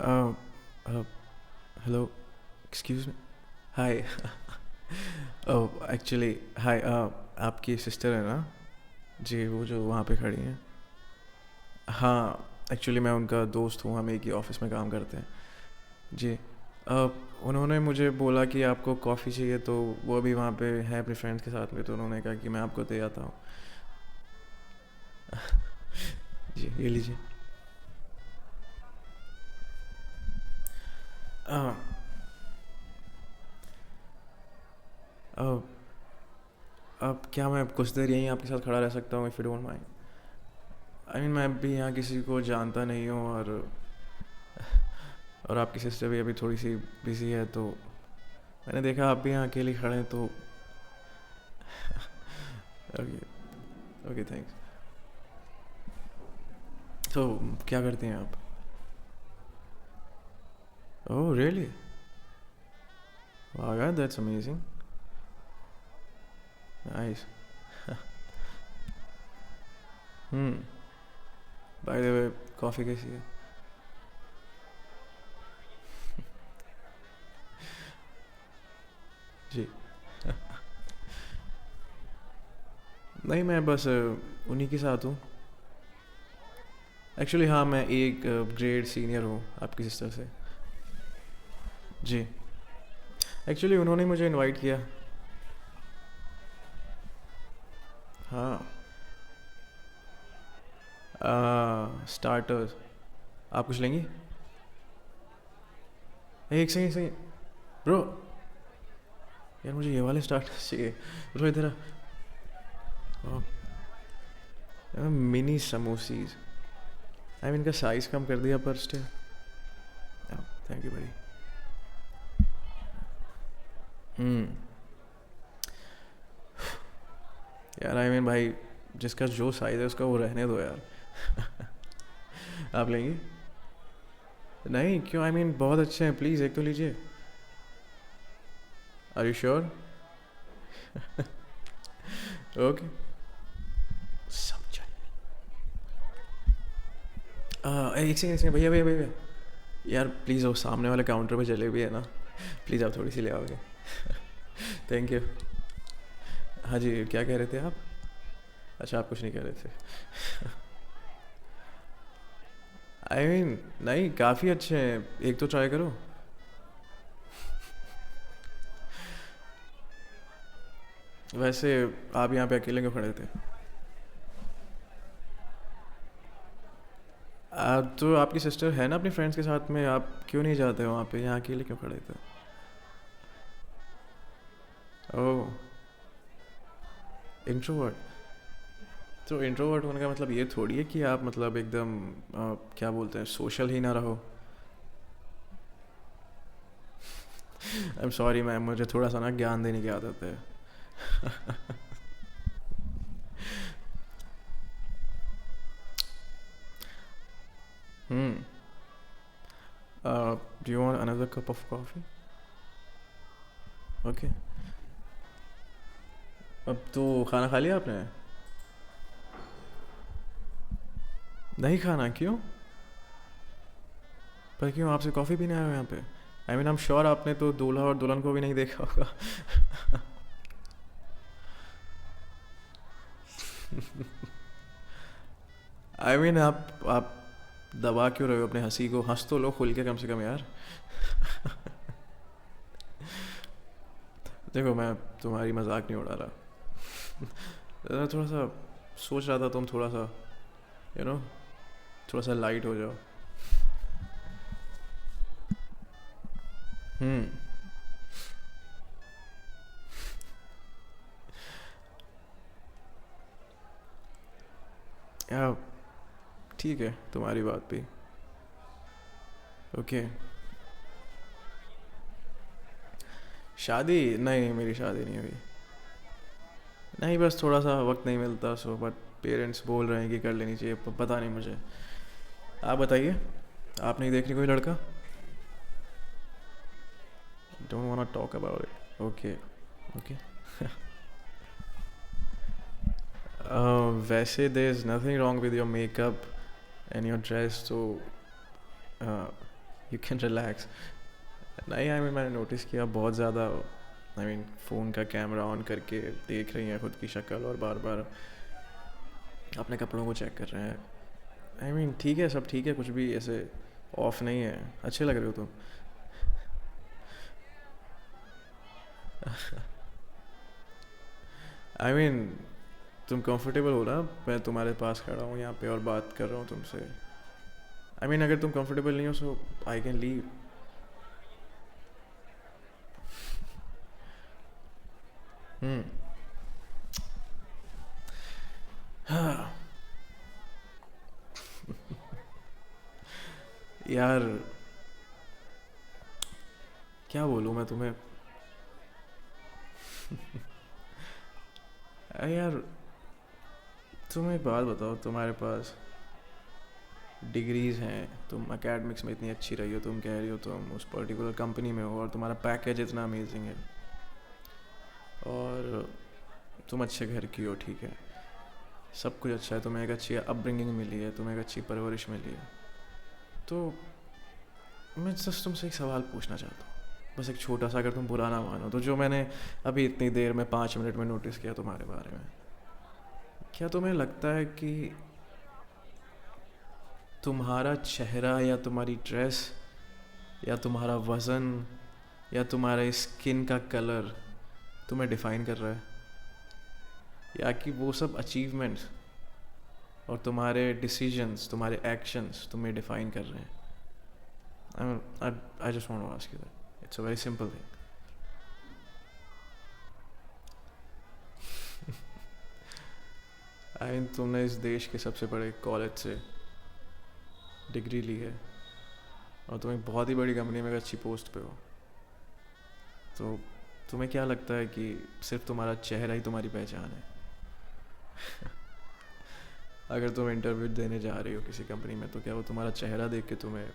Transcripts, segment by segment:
Uh, uh, hello, excuse me. Hi. Oh, actually hi आपकी sister है ना? जी, वो जो वहाँ पे खड़ी हैं। हाँ, एक्चुअली मैं उनका दोस्त हूँ, हम एक ही ऑफिस में काम करते हैं। जी। उन्होंने मुझे बोला कि आपको कॉफ़ी चाहिए, तो वो अभी वहाँ पे है अपने फ्रेंड्स के साथ में, तो उन्होंने कहा कि मैं आपको दे आता हूँ। जी, ये लीजिए। uh, uh, अब क्या मैं कुछ देर यहीं आपके साथ खड़ा रह सकता हूँ, if you don't mind? I mean मैं भी यहाँ किसी को जानता नहीं हूँ, और आपकी सिस्टर भी अभी थोड़ी सी बिजी है, तो मैंने देखा आप भी यहाँ अकेले खड़े हैं, तो ओके। Okay, thanks. तो क्या करते हैं आप? Oh really? वाह यार, that's amazing. Nice. Hmm. By the way, coffee कैसी है? जी। नहीं, मैं बस उन्हीं के साथ हूँ। एक्चुअली हाँ, मैं एक ग्रेड सीनियर हूँ आपकी सिस्टर से। जी। एक्चुअली उन्होंने मुझे इनवाइट किया। हाँ। स्टार्टर्स। आप कुछ लेंगी? एक सेकंड, एक सेकंड ब्रो। यार मुझे ये वाले स्टार्टर्स चाहिए। ब्रो इधर मिनी समोसीज। आई मीन इनका साइज़ कम कर दिया, पर स्टिल। थैंक यू भाई। हम्म। यार आई मीन भाई, जिसका जो साइज़ है उसका वो रहने दो यार। आप लेंगी? नहीं क्यों? आई मीन बहुत अच्छे हैं, प्लीज़ एक तो लीजिए। Are you sure? ओके। समझा। एक सेकंड, एक सेकंड, भैया भैया भैया। यार प्लीज़ वो सामने वाले काउंटर पे जलेबी है ना, प्लीज़ आप थोड़ी सी ले आओगे? Thank you. हाँ जी, क्या कह रहे थे आप? अच्छा, आप कुछ नहीं कह रहे थे। आई मीन नहीं, काफ़ी अच्छे हैं, एक तो ट्राई करो। वैसे आप यहाँ पे अकेले क्यों खड़े थे? तो आपकी सिस्टर है ना अपनी फ्रेंड्स के साथ में, आप क्यों नहीं जाते हो वहाँ पे? यहाँ अकेले क्यों खड़े थे? ओह, इंट्रोवर्ट? तो इंट्रोवर्ट होने का मतलब ये थोड़ी है कि आप मतलब एकदम क्या बोलते हैं, सोशल ही ना रहो। आई एम सॉरी मैम, मुझे थोड़ा सा ना ज्ञान देने की आदत है। Hmm. Do you want another cup of coffee? Okay. अब तो खाना खा लिया आपने? नहीं खाना? क्यों? पर क्यों, आपसे कॉफ़ी पीने आए हो यहाँ पे? I mean I am sure आपने तो दूल्हा और दुल्हन को भी नहीं देखा होगा। आई मीन आप दबा क्यों रहे हो अपने हंसी को? हंस तो लो खुल के कम से कम यार। देखो, मैं तुम्हारी मजाक नहीं उड़ा रहा। मैं थोड़ा सा सोच रहा था तुम थोड़ा सा, यू नो, थोड़ा सा लाइट हो जाओ। हम्म। या ठीक है, तुम्हारी बात भी। ओके। शादी नहीं, मेरी शादी नहीं हुई। नहीं, बस थोड़ा सा वक्त नहीं मिलता, सो बट पेरेंट्स बोल रहे हैं कि कर लेनी चाहिए, पता नहीं मुझे। आप बताइए, आप नहीं देख रही कोई लड़का? Don't want talk about it. Okay. Okay. वैसे there is nothing wrong with your makeup and your dress, तो यू कैन रिलैक्स. नहीं, आई मीन मैंने नोटिस किया बहुत ज़्यादा. आई मीन फ़ोन का कैमरा ऑन करके देख रही हैं खुद की शक्ल और बार बार अपने कपड़ों को चेक कर रहे हैं. आई मीन ठीक है, सब ठीक है, कुछ भी ऐसे ऑफ नहीं है. अच्छे लग रहे हो तुम. आई मीन तुम कंफर्टेबल हो ना. मैं तुम्हारे पास खड़ा हूँ यहाँ पे और बात कर रहा हूँ तुमसे. आई मीन अगर तुम कंफर्टेबल नहीं हो सो आई कैन लीव. हम्म. हाँ. यार क्या बोलूँ मैं तुम्हें. यार तुम एक बात बताओ. तुम्हारे पास डिग्रीज हैं, तुम एकेडमिक्स में इतनी अच्छी रही हो, तुम कह रही हो तुम उस पर्टिकुलर कंपनी में हो और तुम्हारा पैकेज इतना अमेजिंग है और तुम अच्छे घर की हो, ठीक है, सब कुछ अच्छा है, तुम्हें एक अच्छी अपब्रिंगिंग मिली है, तुम्हें एक अच्छी परवरिश मिली है. तो मैं जस्ट तुमसे एक सवाल पूछना चाहता हूँ, बस एक छोटा सा, अगर तुम बुरा ना मानो तो. जो मैंने अभी इतनी देर में 5 मिनट में नोटिस किया तुम्हारे बारे में, क्या तुम्हें लगता है कि तुम्हारा चेहरा या तुम्हारी ड्रेस या तुम्हारा वज़न या तुम्हारे स्किन का कलर तुम्हें डिफ़ाइन कर रहा है, या कि वो सब अचीवमेंट्स और तुम्हारे डिसीजंस, तुम्हारे एक्शंस तुम्हें डिफ़ाइन कर रहे हैं? I just want to ask you that. It's a very simple thing. I mean तुमने इस देश के सबसे बड़े कॉलेज से डिग्री ली है और तुम एक बहुत ही बड़ी कंपनी में एक अच्छी पोस्ट पे हो. तो तुम्हें क्या लगता है कि सिर्फ तुम्हारा चेहरा ही तुम्हारी पहचान है? अगर तुम इंटरव्यू देने जा रही हो किसी कंपनी में, तो क्या वो तुम्हारा चेहरा देख के तुम्हें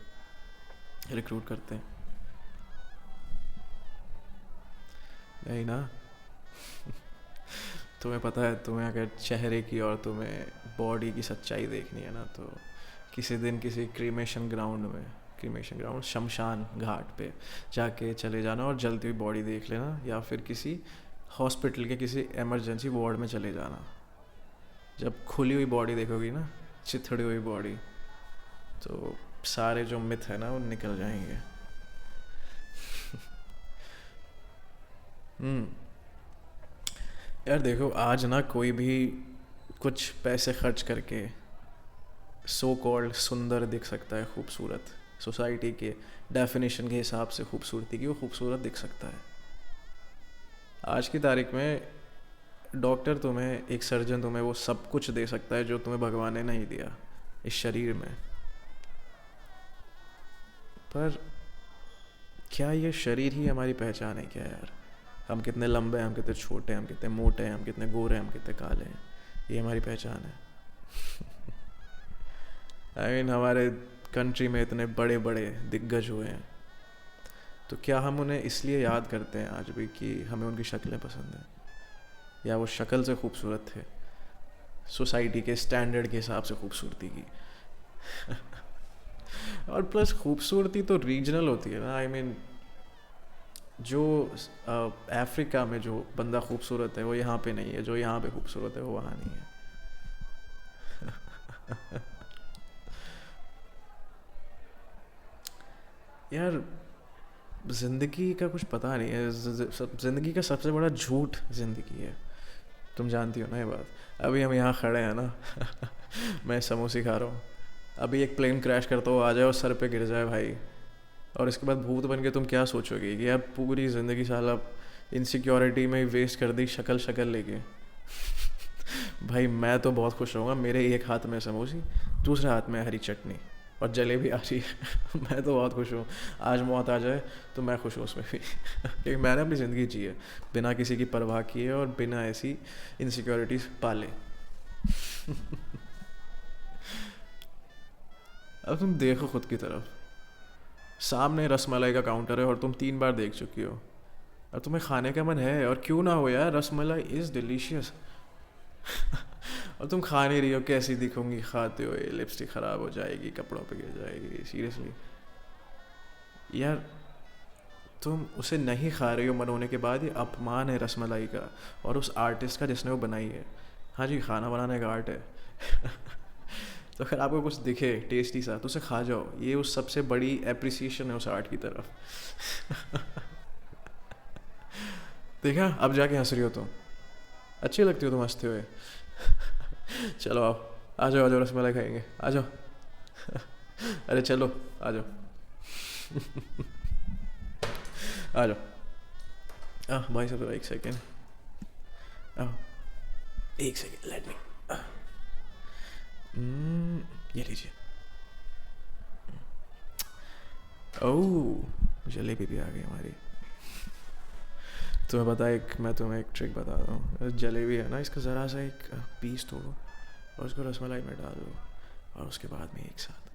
रिक्रूट करते हैं? नहीं ना. तुम्हें पता है, तुम्हें अगर चेहरे की और तुम्हें बॉडी की सच्चाई देखनी है ना, तो किसी दिन किसी क्रीमेशन ग्राउंड शमशान घाट पे जाके चले जाना और जलती हुई बॉडी देख लेना, या फिर किसी हॉस्पिटल के किसी इमरजेंसी वार्ड में चले जाना. जब खुली हुई बॉडी देखोगी ना, चिथड़ी हुई बॉडी, तो सारे जो मिथ है ना वो निकल जाएंगे. हम्म. यार देखो, आज ना कोई भी कुछ पैसे खर्च करके सो कॉल्ड सुंदर दिख सकता है, खूबसूरत, सोसाइटी के डेफिनेशन के हिसाब से खूबसूरती की वो खूबसूरत दिख सकता है. आज की तारीख में डॉक्टर तुम्हें, एक सर्जन तुम्हें वो सब कुछ दे सकता है जो तुम्हें भगवान ने नहीं दिया इस शरीर में. पर क्या ये शरीर ही हमारी पहचान है क्या यार? हम कितने लंबे हैं, हम कितने छोटे हैं, हम कितने मोटे हैं, हम कितने गोरे हैं, हम कितने काले हैं, ये हमारी पहचान है? आई मीन हमारे कंट्री में इतने बड़े बड़े दिग्गज हुए हैं, तो क्या हम उन्हें इसलिए याद करते हैं आज भी कि हमें उनकी शक्लें पसंद हैं, या वो शक्ल से खूबसूरत थे, सोसाइटी के स्टैंडर्ड के हिसाब से खूबसूरती की? और प्लस खूबसूरती तो रीजनल होती है ना. आई मीन जो अफ्रीका में जो बंदा खूबसूरत है वो यहाँ पे नहीं है, जो यहाँ पे खूबसूरत है वो वहाँ नहीं है. यार ज़िंदगी का कुछ पता नहीं है. ज़िंदगी का सबसे बड़ा झूठ ज़िंदगी है. तुम जानती हो ना ये बात. अभी हम यहाँ खड़े हैं ना. मैं समोसे खा रहा हूँ, अभी एक प्लेन क्रैश करता हो आ जाए और सर पे गिर जाए भाई, और इसके बाद भूत बन के तुम क्या सोचोगे कि यार पूरी ज़िंदगी साला इनसिक्योरिटी में वेस्ट कर दी शक्ल लेके. भाई मैं तो बहुत खुश रहूँगा, मेरे एक हाथ में समोसी, दूसरे हाथ में हरी चटनी और जलेबी आ रही है. मैं तो बहुत खुश हूँ. आज मौत आ जाए तो मैं खुश हूँ उसमें भी. क्योंकि मैंने अपनी ज़िंदगी जी है बिना किसी की परवाह किए और बिना ऐसी इनसिक्योरिटीज़ पाले. अब तुम देखो खुद की तरफ, सामने रसमलाई का काउंटर है और तुम 3 बार देख चुकी हो, और तुम्हें खाने का मन है, और क्यों ना हो यार, रसमलाई इज़ डिलीशियस. और तुम खा नहीं रही हो, कैसी दिखूंगी खाते हो, ये लिपस्टिक ख़राब हो जाएगी, कपड़ों पे गिर जाएगी. सीरियसली यार तुम उसे नहीं खा रही हो मन होने के बाद, ये अपमान है रसमलाई का और उस आर्टिस्ट का जिसने वो बनाई है। हाँ जी, खाना बनाने का आर्ट है। तो अगर आपको कुछ दिखे टेस्टी सा तो उसे खा जाओ, ये उस सबसे बड़ी एप्रिसिएशन है उस आर्ट की तरफ। देखा, अब जाके हंस रही हो तुम। अच्छी लगती हो तुम हंसते हुए। चलो आओ, आ जाओ रसमलाई खाएंगे, आ जाओ। अरे चलो, आ जाओ। आ जाओ। भाई साहब एक सेकेंड। एक सेकेंड, लेट मी। ये लीजिए। ओह, जलेबी भी आ गई हमारी। तुम्हें पता है, एक मैं तुम्हें एक ट्रिक बता रहा हूँ। जलेबी है ना, इसका ज़रा सा एक पीस तोड़ो और उसको रसमलाई में डाल दो और उसके बाद में एक साथ।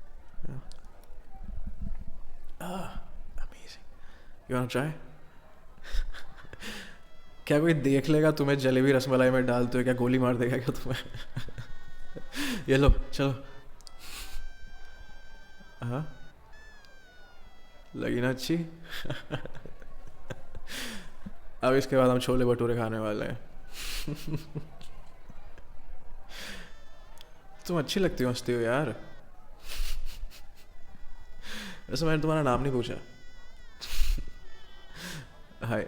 अमेजिंग। You want try? क्या कोई देख लेगा तुम्हें जलेबी रसमलाई में डालते हो, क्या गोली मार देगा क्या तुम्हें? ये लो, चलो। हाँ, लगी ना अच्छी? अब इसके बाद हम छोले भटूरे खाने वाले हैं। तुम अच्छी लगती हो हंसती हो यार। वैसे मैंने तुम्हारा नाम नहीं पूछा। हाय।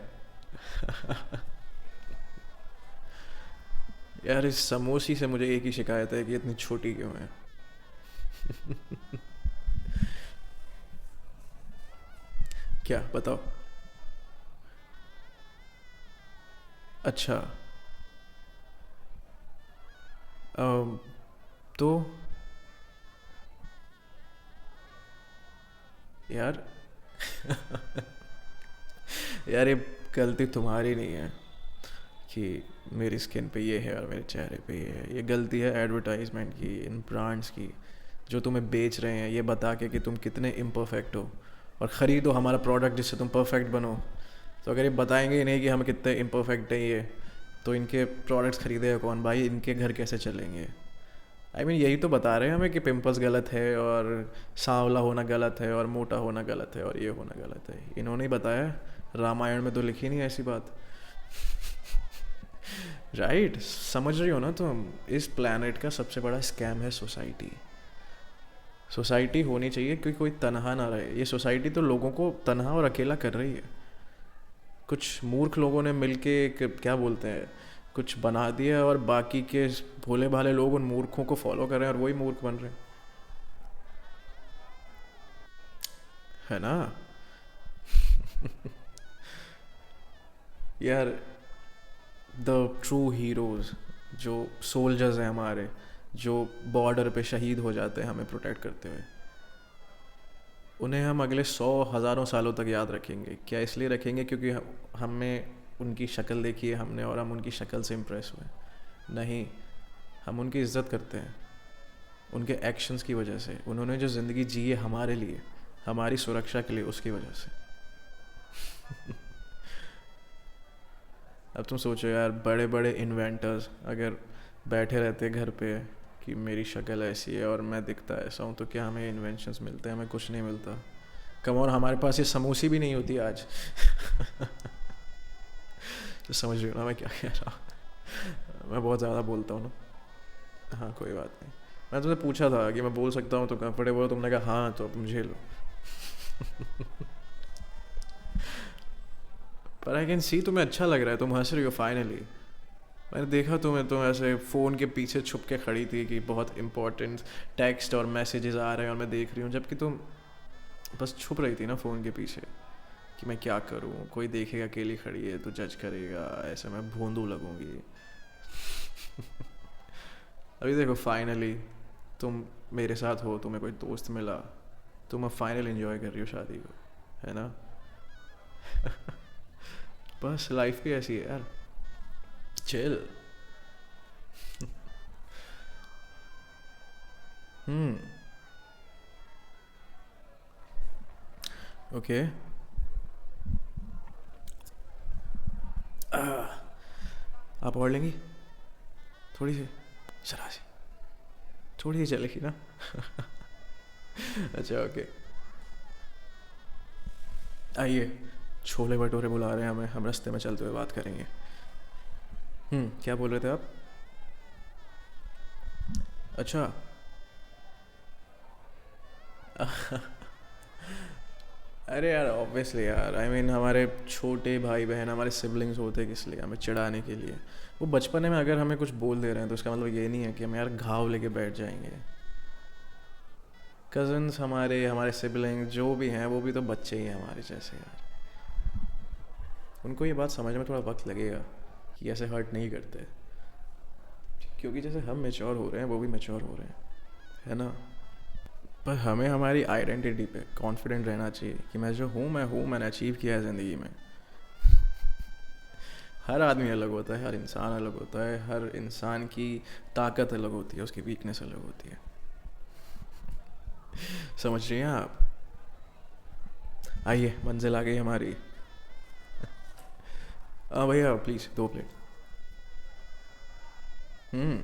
यार इस समोसी से मुझे एक ही शिकायत है कि इतनी छोटी क्यों है। क्या बताओ? अच्छा। अम, तो यार, यार ये गलती तुम्हारी नहीं है कि मेरी स्किन पे ये है और मेरे चेहरे पे ये है। ये गलती है एडवर्टाइजमेंट की, इन ब्रांड्स की, जो तुम्हें बेच रहे हैं ये बता के कि तुम कितने इम्परफेक्ट हो और ख़रीदो हमारा प्रोडक्ट जिससे तुम परफेक्ट बनो। तो अगर ये बताएंगे ही नहीं कि हम कितने इम्परफेक्ट हैं ये, तो इनके प्रोडक्ट्स खरीदेगा कौन भाई? इनके घर कैसे चलेंगे? यही तो बता रहे हैं हमें कि पिंपल्स गलत है और सांवला होना गलत है और मोटा होना गलत है और ये होना गलत है। इन्होंने ही बताया, रामायण में तो लिखी नहीं है ऐसी बात। राइट, समझ रही हो ना तुम? इस प्लैनेट का सबसे बड़ा स्कैम है सोसाइटी। सोसाइटी होनी चाहिए क्योंकि कोई तनहा ना रहे। ये सोसाइटी तो लोगों को तनहा और अकेला कर रही है। कुछ मूर्ख लोगों ने मिलके एक, क्या बोलते हैं, कुछ बना दिया और बाकी के भोले भाले लोग उन मूर्खों को फॉलो कर रहे हैं और वही मूर्ख बन रहे हैं, है ना? यार द ट्रू हीरोज, जो सोल्जर्स हैं हमारे, जो बॉर्डर पे शहीद हो जाते हैं हमें प्रोटेक्ट करते हुए, उन्हें हम अगले 100 हज़ारों सालों तक याद रखेंगे। क्या इसलिए रखेंगे क्योंकि हमें उनकी शक्ल देखी है हमने और हम उनकी शक्ल से इम्प्रेस हुए? नहीं, हम उनकी इज्जत करते हैं उनके एक्शंस की वजह से। उन्होंने जो ज़िंदगी जी है हमारे लिए, हमारी सुरक्षा के लिए, उसकी वजह से। अब तुम सोचो यार, बड़े बड़े इन्वेंटर्स अगर बैठे रहते घर पे कि मेरी शक्ल ऐसी है और मैं दिखता ऐसा हूँ, तो क्या हमें इन्वेंशंस मिलते हैं? हमें कुछ नहीं मिलता। कम और हमारे पास ये समोसी भी नहीं होती आज। तो समझ रही हो ना मैं क्या कह रहा हूँ? मैं बहुत ज़्यादा बोलता हूँ ना। हाँ कोई बात नहीं। मैं तुमसे पूछा था कि मैं बोल सकता हूँ तो कंफर्टेबल हो, तुमने कहा हाँ, तो अब मुझे लो। पर आई कैन सी तुम्हें अच्छा लग रहा है, तुम हंस रही हो फाइनली। मैंने देखा तुम्हें, तुम ऐसे फ़ोन के पीछे छुप के खड़ी थी कि बहुत इंपॉर्टेंट टेक्स्ट और मैसेजेस आ रहे हैं और मैं देख रही हूँ, जबकि तुम बस छुप रही थी ना फ़ोन के पीछे कि मैं क्या करूँ, कोई देखेगा अकेली खड़ी है तो जज करेगा, ऐसे मैं भोंदू लगूंगी। अभी देखो फाइनली तुम मेरे साथ हो, तुम्हें कोई दोस्त मिला, तुम अब फाइनल एंजॉय कर रही हो शादी को, है ना? बस लाइफ भी ऐसी है यार, चिल। हम्म। ओके। आप और लेंगी थोड़ी सी? जरा सी, थोड़ी सी चलेगी ना? अच्छा ओके। आइए, छोले भटूरे बुला रहे हैं हमें, हम रास्ते में चलते हुए बात करेंगे। क्या बोल रहे थे आप? अच्छा। अरे यार ऑब्वियसली यार, आई मीन हमारे छोटे भाई बहन, हमारे सिबलिंग्स होते हैं किस लिए? हमें चिढ़ाने के लिए। वो बचपन में अगर हमें कुछ बोल दे रहे हैं तो उसका मतलब ये नहीं है कि हम यार घाव लेके बैठ जाएंगे। कज़न्स हमारे, हमारे सिबलिंग जो भी हैं वो भी तो बच्चे ही हैं हमारे जैसे यार। उनको ये बात समझने में थोड़ा वक्त लगेगा कि ऐसे हर्ट नहीं करते, क्योंकि जैसे हम मेच्योर हो रहे हैं वो भी मेच्योर हो रहे हैं, है ना? पर हमें हमारी आइडेंटिटी पे कॉन्फिडेंट रहना चाहिए कि मैं जो हूँ मैं हूँ, मैंने अचीव किया है ज़िंदगी में। हर आदमी अलग होता है, हर इंसान अलग होता है, हर इंसान की ताकत अलग होती है, उसकी वीकनेस अलग होती है। समझ रही हैं आप? आइए, मंजिल आ गई हमारी। हाँ भैया प्लीज़ 2 प्लेट। हम्म।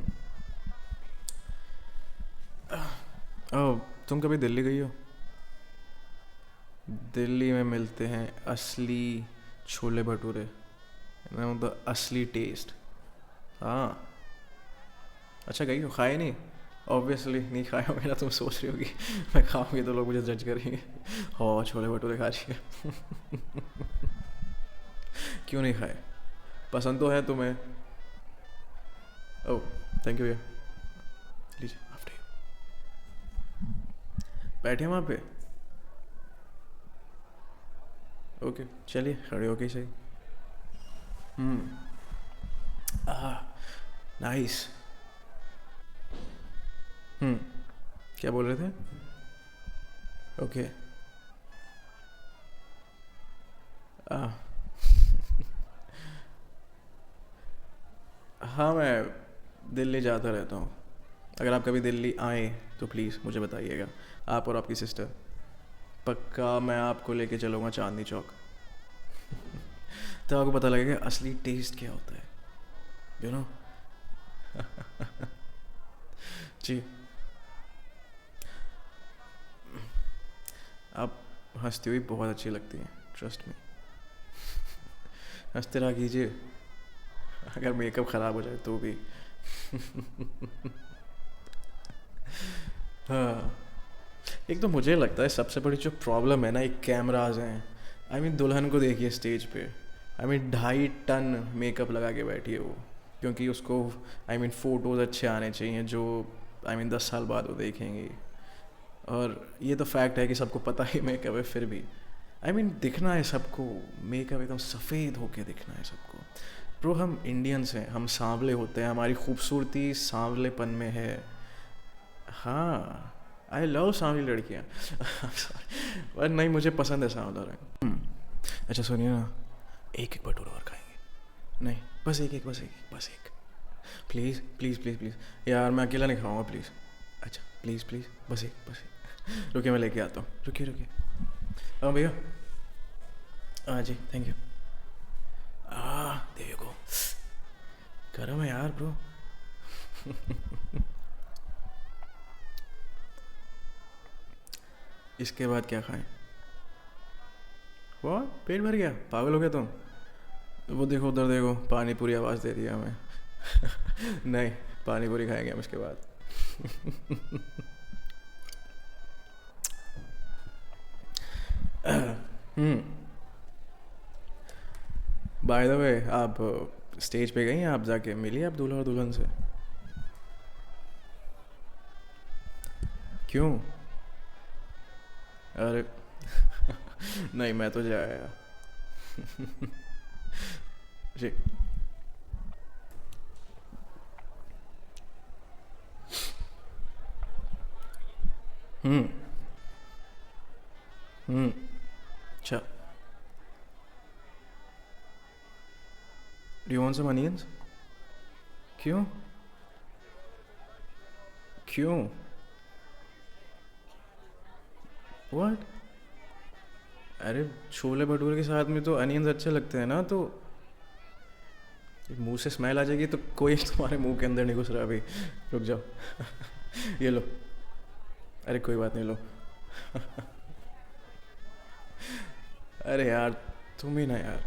ओह, तुम कभी दिल्ली गई हो? दिल्ली में मिलते हैं असली छोले भटूरे, द असली टेस्ट। हाँ। अच्छा, गई हो? खाए नहीं? ऑब्वियसली नहीं खाए होगे ना, तुम सोच रही होगी मैं खाऊंगी तो लोग मुझे जज करेंगे। हो, छोले भटूरे खा रही है। क्यों नहीं खाए? पसंद तो है तुम्हें। ओह, थैंक यू भैया। लीजिए आफ्टर यू। बैठे वहाँ पे? ओके, चलिए खड़े होके सही। हम्म। आह, नाइस। हम्म। क्या बोल रहे थे? ओके। आह, हाँ मैं दिल्ली जाता रहता हूँ। अगर आप कभी दिल्ली आए तो प्लीज़ मुझे बताइएगा, आप और आपकी सिस्टर। पक्का मैं आपको लेके चलूँगा चांदनी चौक। तो आपको पता लगेगा असली टेस्ट क्या होता है, यू नो। जी। आप हंसती हुई बहुत अच्छी लगती हैं, ट्रस्ट में। हंसते रहा कीजिए, अगर मेकअप ख़राब हो जाए तो भी। हाँ। एक तो मुझे लगता है सबसे बड़ी जो प्रॉब्लम है ना, एक कैमराज हैं। आई मीन दुल्हन को देखिए स्टेज पे, आई मीन 2.5 टन मेकअप लगा के बैठी है वो, क्योंकि उसको आई मीन फ़ोटोज़ अच्छे आने चाहिए जो आई मीन 10 साल बाद वो देखेंगी। और ये तो फैक्ट है कि सबको पता ही मेकअप है, फिर भी आई मीन दिखना है सबको। मेकअप एकदम सफ़ेद होके दिखना है सबको। ब्रो, हम इंडियंस हैं, हम सांवले होते हैं, हमारी खूबसूरती सांवलेपन में है। हाँ, आई लव सांवली लड़कियाँ। पर नहीं, मुझे पसंद है सांवला रंग। अच्छा सुनिए ना, एक एक भटूरा और खाएंगे। नहीं, बस एक एक, बस एक, बस एक। प्लीज़ प्लीज़ प्लीज़ प्लीज़ यार, मैं अकेला नहीं खाऊंगा प्लीज़। अच्छा प्लीज़ प्लीज़, बस एक, बस एक। रुकिए मैं लेके आता हूँ, रुकिए रुकिए। हाँ भैया। हाँ जी, थैंक यू। देव को गरम है यार ब्रो। इसके बाद क्या खाएं? वो पेट भर गया? पागल हो गया तुम? वो देखो उधर देखो, पानी पूरी आवाज़ दे रही है हमें। नहीं, पानी पूरी खाएंगे हम इसके बाद। हम्म। बाय द वे, आप स्टेज पे गई हैं? आप जाके मिली आप दूल्हा और दुल्हन से? क्यों? अरे नहीं, मैं तो जाया। जी। हम्म। हम्म। अच्छा, do you want some onions? क्यों? क्यों? व्हाट? अरे छोले भटूरे के साथ में तो अनियंस अच्छे लगते हैं ना, तो मुंह से स्मेल आ जाएगी तो कोई तुम्हारे मुंह के अंदर नहीं घुस रहा अभी। रुक जाओ। ये लो। अरे कोई बात नहीं, लो। अरे यार, तुम ही ना यार।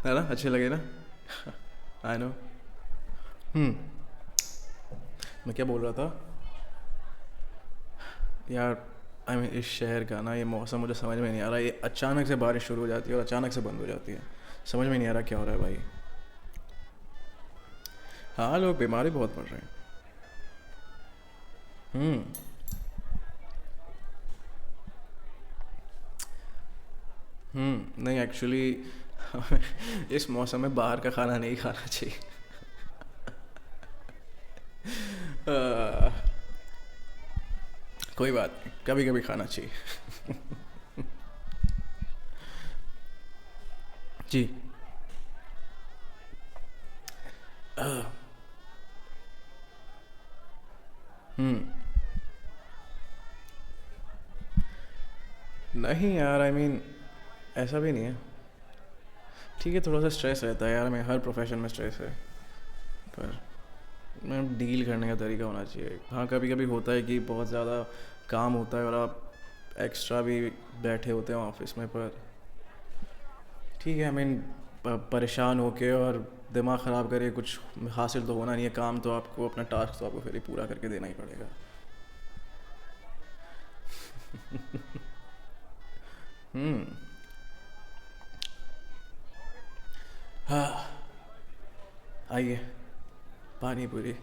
है ना, अच्छे लगे ना। I know. हम्म। मैं क्या बोल रहा था यार, आई मीन इस शहर का ना ये मौसम मुझे समझ में नहीं आ रहा। ये अचानक से बारिश शुरू हो जाती है और अचानक से बंद हो जाती है। समझ में नहीं आ रहा क्या हो रहा है भाई। हाँ, लोग बीमार भी बहुत पड़ रहे हैं। हम्म। नहीं एक्चुअली इस मौसम में बाहर का खाना नहीं खाना चाहिए। अ, कोई बात नहीं, कभी कभी खाना चाहिए। जी। हम्म। नहीं यार, आई मीन ऐसा भी नहीं है। ठीक है, थोड़ा सा स्ट्रेस रहता है यार, मैं हर प्रोफेशन में स्ट्रेस है। पर मैं डील करने का तरीका होना चाहिए। हाँ, कभी कभी होता है कि बहुत ज़्यादा काम होता है और आप एक्स्ट्रा भी बैठे होते हैं ऑफिस में। पर ठीक है, आई मीन परेशान होके और दिमाग ख़राब करके कुछ हासिल तो होना नहीं है। काम तो आपको, अपना टास्क तो आपको फिर ही पूरा करके देना ही पड़ेगा। हम्म। हाँ, आइए, पानी पूरी।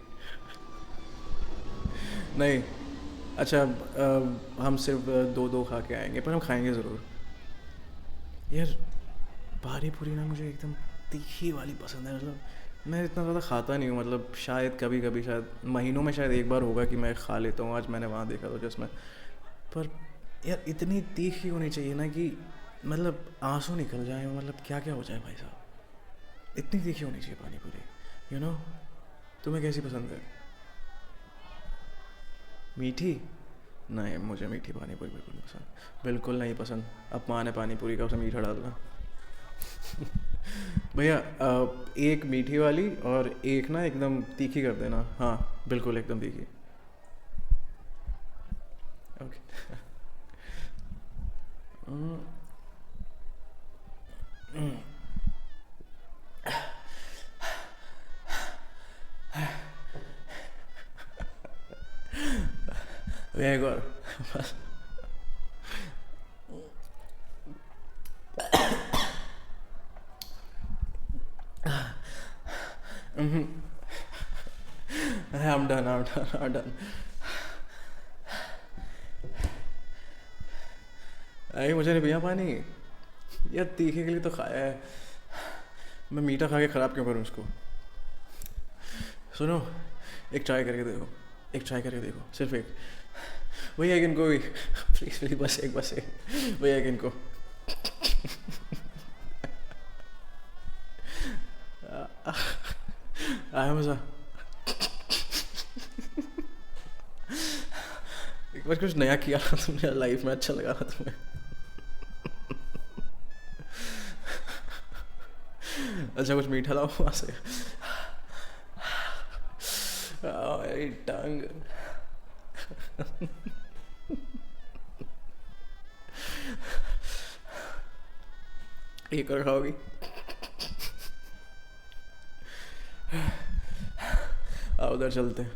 नहीं, अच्छा, हम सिर्फ दो दो खा के आएंगे, पर हम खाएंगे ज़रूर। यार, पानी पूरी ना मुझे एकदम तीखी वाली पसंद है। मतलब मैं इतना ज़्यादा खाता नहीं हूँ। मतलब शायद कभी कभी, शायद महीनों में शायद एक बार होगा कि मैं खा लेता हूँ। आज मैंने वहाँ देखा था जिसमें, पर यार इतनी तीखी होनी चाहिए ना कि मतलब आंसू निकल जाए। मतलब क्या क्या हो जाए भाई साहब। इतनी तीखी होनी चाहिए पानी पूरी। You know. तुम्हें कैसी पसंद है? मीठी? नहीं, मुझे मीठी पानी पूरी बिल्कुल नहीं पसंद, बिल्कुल नहीं पसंद। अपमान है पानी पूरी का, उसमें मीठा डालना। भैया, एक मीठी वाली और एक ना एकदम तीखी कर देना। हाँ, बिल्कुल एकदम तीखी। ओके। भैया एक और। I'm done, I'm done, I'm done। अरे मुझे नहीं भैया पानी। यार तीखे के लिए तो खाया है। मैं मीठा खा के ख़राब क्यों करूँ उसको। सुनो, एक ट्राई करके देखो। एक ट्राई करके देखो, सिर्फ एक। भैया एक इनको भी। प्लीज़ प्लीज़, बस एक, बस एक। भैया एक इनको। आया मज़ा? एक बार कुछ नया किया ना तुमने लाइफ में, अच्छा लगा ना तुम्हें? अच्छा, कुछ मीठा लाओ वहाँ से। मेरी टंग। एक और खाओगी? आओ उधर चलते हैं।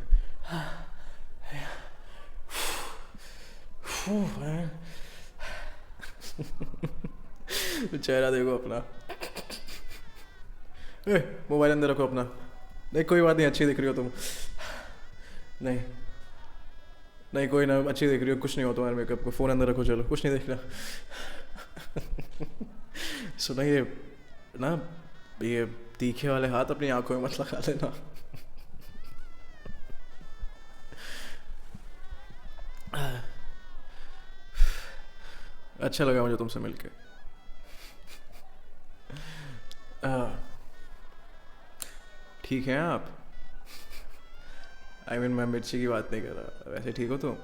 चेहरा देखो अपना। मोबाइल अंदर रखो अपना। नहीं कोई बात नहीं, अच्छी दिख रही हो तुम। नहीं, नहीं कोई ना, अच्छी दिख रही हो, कुछ नहीं हो तुम्हारे मेकअप को। फ़ोन अंदर रखो, चलो, कुछ नहीं दिख रहा। सुना ये ना, ये तीखे वाले हाथ अपनी आंखों में मत लगा लेना। अच्छा लगा मुझे तुमसे मिलके। ठीक है आप? आई मीन मैं मिर्ची की बात नहीं कर रहा, वैसे ठीक हो तुम?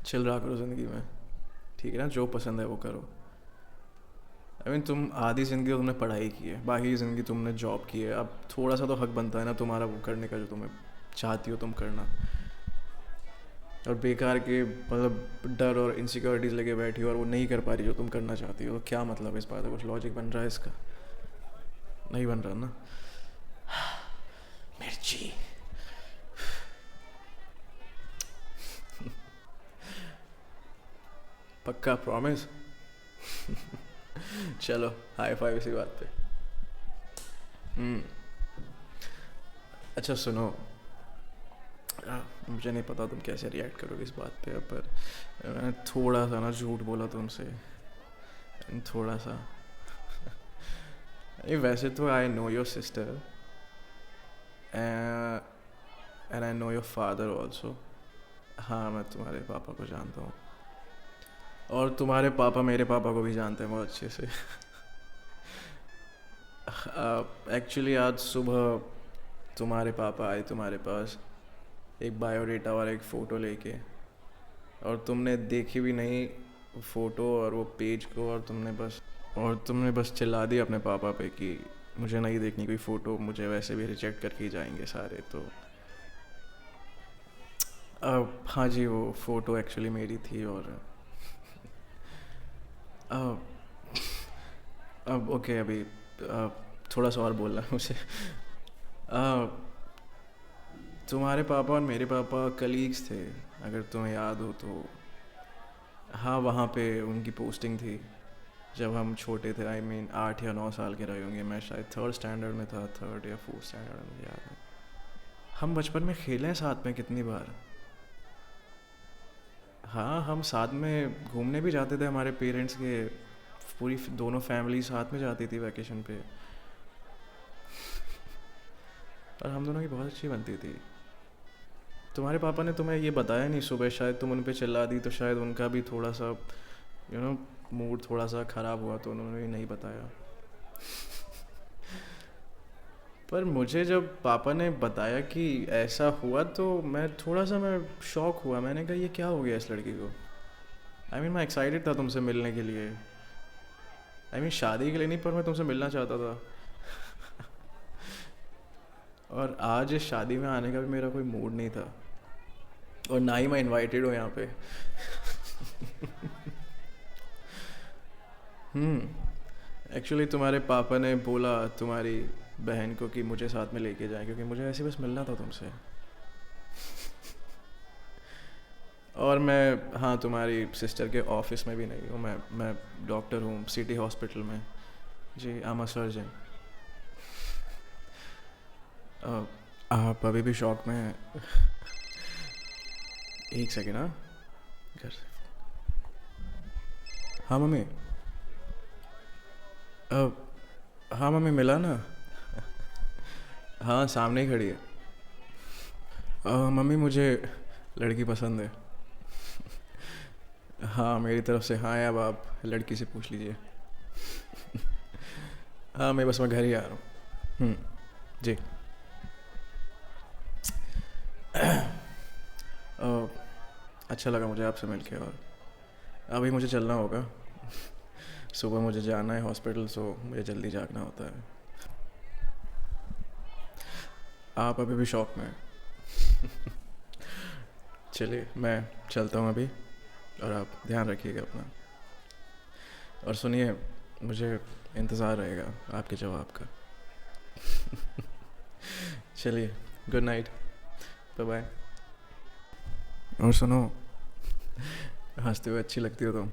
चिल रहा करो ज़िंदगी में। ठीक है ना, जो पसंद है वो करो। आई मीन तुम आधी ज़िंदगी तो तुमने पढ़ाई की है, बाकी की ज़िंदगी तुमने जॉब की है। अब थोड़ा सा तो हक बनता है ना तुम्हारा वो करने का, जो तुम्हें चाहती हो तुम करना। और बेकार के मतलब डर और इनसिक्योरिटीज़ लेके बैठी हो और वो नहीं कर पा रही जो तुम करना चाहती हो, तो क्या मतलब है इस बात का? कुछ लॉजिक बन रहा है इसका? नहीं बन रहा ना। मिर्ची। पक्का प्रॉमिस? चलो हाई फाइव इसी बात पे। हम्म। अच्छा सुनो, मुझे नहीं पता तुम कैसे रिएक्ट करोगे इस बात पे, पर मैंने थोड़ा सा ना झूठ बोला तुमसे, थोड़ा सा। नहीं वैसे तो I know your sister and I know your father also. हाँ मैं तुम्हारे पापा को जानता हूँ, और तुम्हारे पापा मेरे पापा को भी जानते हैं बहुत अच्छे से। एक्चुअली आज सुबह तुम्हारे पापा आए तुम्हारे पास एक बायोडेटा और एक फ़ोटो लेके, और तुमने देखी भी नहीं फ़ोटो और वो पेज को, और तुमने बस चिल्ला दी अपने पापा पे कि मुझे नहीं देखनी कोई फ़ोटो, मुझे वैसे भी रिजेक्ट करके ही जाएंगे सारे। तो अब हाँ जी, वो फ़ोटो एक्चुअली मेरी थी। और अब ओके, अभी थोड़ा सा और बोलना है मुझे। तुम्हारे पापा और मेरे पापा कलीग्स थे, अगर तुम्हें याद हो तो। हाँ वहाँ पे उनकी पोस्टिंग थी जब हम छोटे थे, आई मीन 8 या 9 साल के रहे होंगे। मैं शायद थर्ड स्टैंडर्ड में था, थर्ड या फोर्थ स्टैंडर्ड में, मुझे याद है। हम बचपन में खेले हैं साथ में कितनी बार। हाँ हम साथ में घूमने भी जाते थे, हमारे पेरेंट्स के पूरी दोनों फैमिली साथ में जाती थी वैकेशन पे, और हम दोनों की बहुत अच्छी बनती थी। तुम्हारे पापा ने तुम्हें ये बताया नहीं सुबह, शायद तुम उन पे चिल्ला दी तो शायद उनका भी थोड़ा सा मूड थोड़ा सा ख़राब हुआ, तो उन्होंने भी नहीं बताया। पर मुझे जब पापा ने बताया कि ऐसा हुआ तो मैं शॉक हुआ। मैंने कहा ये क्या हो गया इस लड़की को। आई मीन मैं एक्साइटेड था तुमसे मिलने के लिए, आई मीन शादी के लिए नहीं, पर मैं तुमसे मिलना चाहता था। और आज इस शादी में आने का भी मेरा कोई मूड नहीं था, और ना ही मैं इनवाइटेड हूँ यहाँ पे। एक्चुअली तुम्हारे पापा ने बोला तुम्हारी बहन को कि मुझे साथ में लेके जाए, क्योंकि मुझे ऐसे बस मिलना था तुमसे। और मैं हाँ तुम्हारी सिस्टर के ऑफिस में भी नहीं हूँ, मैं डॉक्टर हूँ सिटी हॉस्पिटल में। जी आई एम अ सर्जन। आप अभी भी शॉक में हैं? एक सेकेंड। हाँ घर से। हाँ मम्मी। हाँ मम्मी मिला ना। हाँ सामने ही खड़ी है। मम्मी मुझे लड़की पसंद है। हाँ मेरी तरफ से हाँ है, अब आप लड़की से पूछ लीजिए। हाँ मैं घर ही आ रहा हूँ। जी। अ, अच्छा लगा मुझे आपसे मिलके, और अभी मुझे चलना होगा। सुबह मुझे जाना है हॉस्पिटल, सो मुझे जल्दी जागना होता है। आप अभी भी शॉक में हैं? चलिए मैं चलता हूँ अभी, और आप ध्यान रखिएगा अपना। और सुनिए, मुझे इंतज़ार रहेगा आपके जवाब का। चलिए गुड नाइट, बाय बाय। और सुनो, हंसते हुए अच्छी लगती हो तुम।